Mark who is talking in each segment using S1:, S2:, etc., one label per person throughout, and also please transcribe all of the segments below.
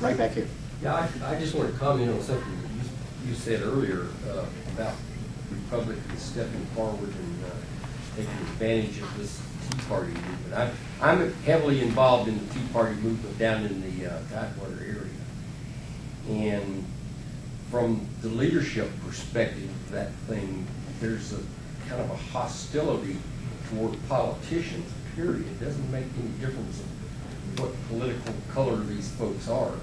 S1: right back here.
S2: Yeah, I just want to comment on something you said earlier about Republicans stepping forward and taking advantage of this Tea Party movement. I'm heavily involved in the Tea Party movement down in the Tidewater area. And from the leadership perspective of that thing, there's a kind of a hostility toward politicians, period. It doesn't make any difference what political color these folks are.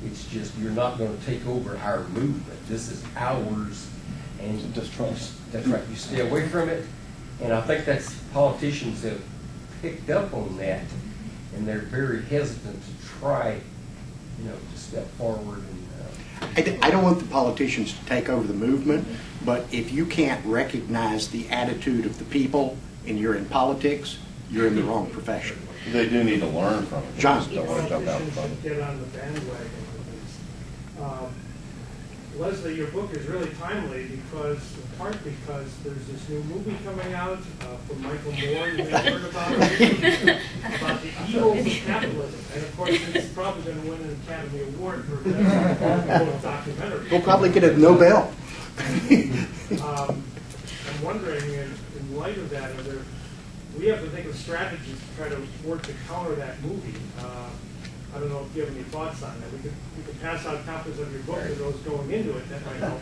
S2: It's just, you're not going to take over our movement. This is ours, and distrust. That's right. You stay away from it, and I think that's politicians have picked up on that, and they're very hesitant to try, to step forward. And
S1: I don't want the politicians to take over the movement, but if you can't recognize the attitude of the people and you're in politics, you're in the wrong profession.
S3: They do need to learn from it.
S1: John.
S3: Don't want to jump out
S4: Politicians should get on the bandwagon. Leslie, your book is really timely in part because there's this new movie coming out from Michael Moore. You may have heard about it, about the evils of capitalism. And of course, it's probably going to win an Academy Award for best documentary.
S1: We'll probably get a Nobel.
S4: I'm wondering, in light of that, we have to think of strategies to try to work to counter that movie. I don't know if you have any thoughts on that. We could pass out copies of your book to those going into it. That might help.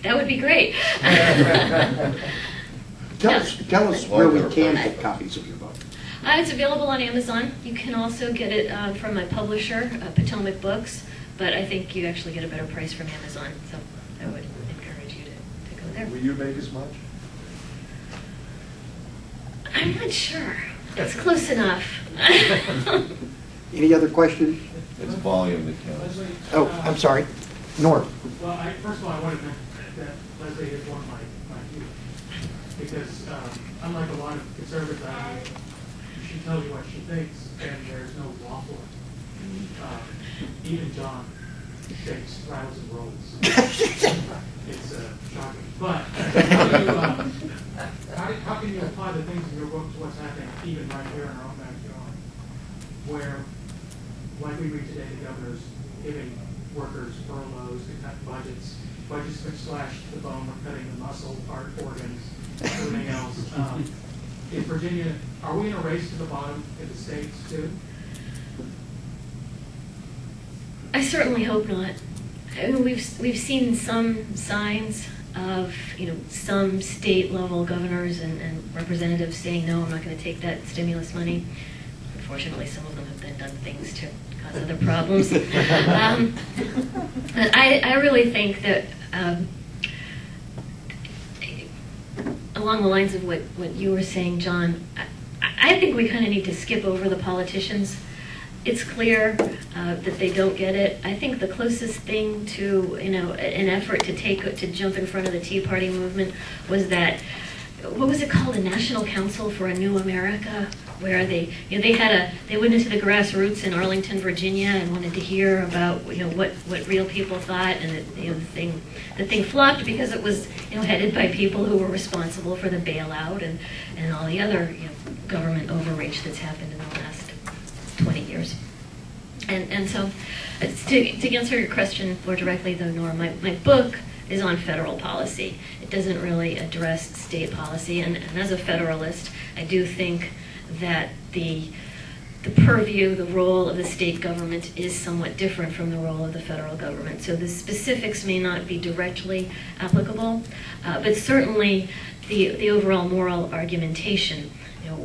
S5: That would be great.
S1: Tell us where we can get copies of your book.
S5: It's available on Amazon. You can also get it from my publisher, Potomac Books, but I think you actually get a better price from Amazon, so I would encourage you to go there.
S3: Will you make as much?
S5: I'm not sure. It's close enough.
S1: Any other questions?
S3: It's volume that counts.
S4: Leslie,
S1: Oh, I'm sorry. Norm.
S4: Well, first of all, I wanted to mention that Leslie has won my view. Because unlike a lot of conservatives, she tells you what she thinks, and there's no waffling. Even John shakes, rattles, and rolls. It's shocking. But how can you apply the things in your book to what's happening even right here in our own backyard? Where, like we read today, the governor's giving workers furloughs to cut budgets been slashed to the bone, we're cutting the muscle, part, organs, everything else. In Virginia, are we in a race to the bottom in the states too?
S5: I certainly hope not. I mean, we've seen some signs of some state level governors and representatives saying no, I'm not going to take that stimulus money. Unfortunately, some of them have then done things to cause other problems. I really think that along the lines of what you were saying, John, I think we kind of need to skip over the politicians. It's clear that they don't get it. I think the closest thing to an effort to jump in front of the Tea Party movement was that, what was it called, a National Council for a New America, where they went into the grassroots in Arlington, Virginia, and wanted to hear about what real people thought, and the thing flopped because it was headed by people who were responsible for the bailout and all the other government overreach that's happened in the last 20 years. And so, to answer your question more directly, though, Nora, my book is on federal policy. It doesn't really address state policy, and as a federalist, I do think that the purview, the role of the state government is somewhat different from the role of the federal government. So the specifics may not be directly applicable, but certainly the overall moral argumentation,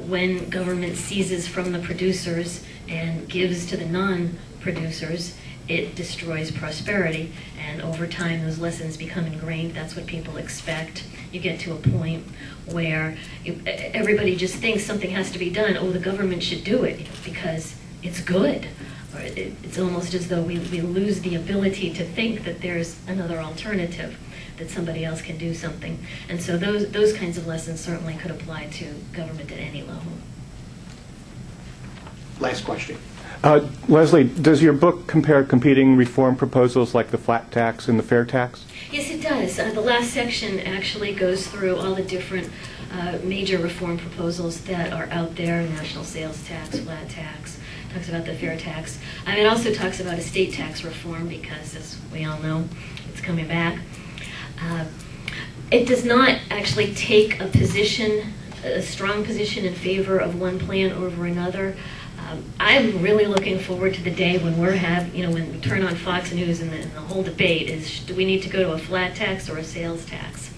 S5: when government seizes from the producers and gives to the non-producers, it destroys prosperity, and over time those lessons become ingrained. That's what people expect. You get to a point where everybody just thinks something has to be done. Oh, the government should do it because it's good. Or it's almost as though we lose the ability to think that there's another alternative, that somebody else can do something. And so those kinds of lessons certainly could apply to government at any level.
S1: Last question.
S6: Leslie, does your book compare competing reform proposals like the flat tax and the fair tax?
S5: Yes, it does. The last section actually goes through all the different major reform proposals that are out there: national sales tax, flat tax, talks about the fair tax. It also talks about estate tax reform because, as we all know, it's coming back. It does not actually take a strong position in favor of one plan over another. I'm really looking forward to the day when when we turn on Fox News and the whole debate is, do we need to go to a flat tax or a sales tax?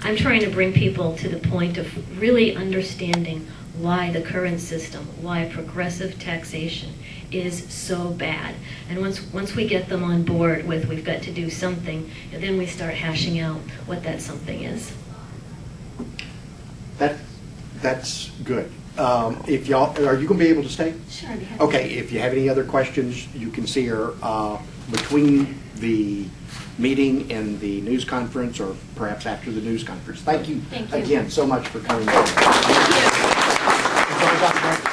S5: I'm trying to bring people to the point of really understanding why the current system, why progressive taxation is so bad. And once we get them on board with we've got to do something, then we start hashing out what that something is.
S1: That's good. If y'all, are you going to be able to stay?
S5: Sure, I'd be happy.
S1: Okay, if you have any other questions, you can see her between the meeting and the news conference, or perhaps after the news conference. Thank you,
S5: Thank you.
S1: again so much for coming.
S5: Thank you.